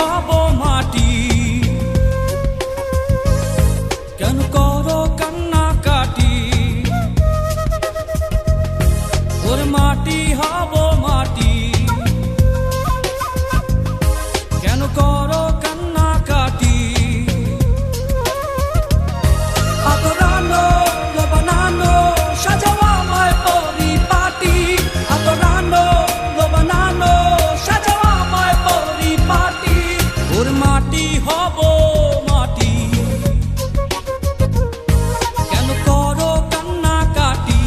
হব মাটি। কেন করো কান্নাকাটি? ওরে মাটি হব মাটি। কেন করো কান্নাকাটি? আদরানো বানানো সাজাও আমায় পরিপাটি। আদরানো বানানো সাজাও আমায় পরিপাটি। ওর মাটি হব মাটি। কেন করো কান্নাকাটি?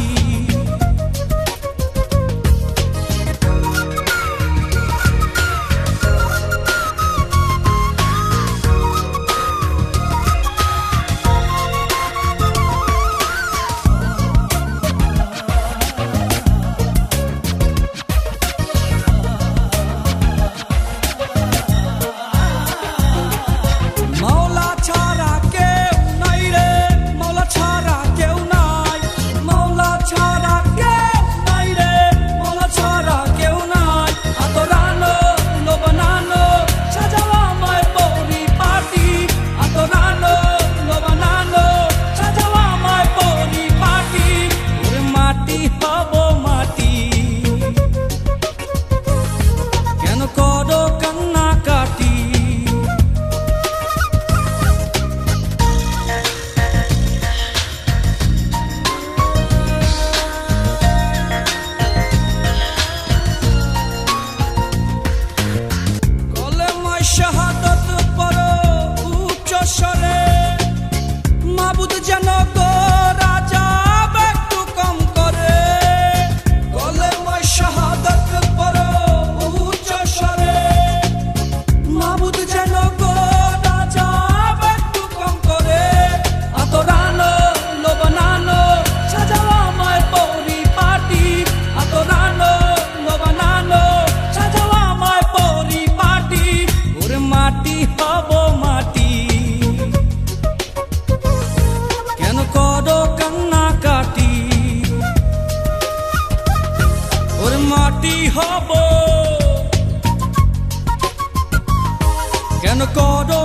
শাহাদত পড়ো উচ্চ স্বরে, মাবুদ যেন গো রাজা একটু কম করে। কলেমায় শাহাদত পড়ো উচ্চ স্বরে, মাবুদ যেন গো রাজা একটু কম করে। আদরানো বানানো সাজাও আমায় পরিপাটি। আদরানো বানানো সাজাও আমায় পরিপাটি। ওরে মাটি হব মাটি। কেন করো কান্নাকাটি? ওরে মাটি হব। কেন করো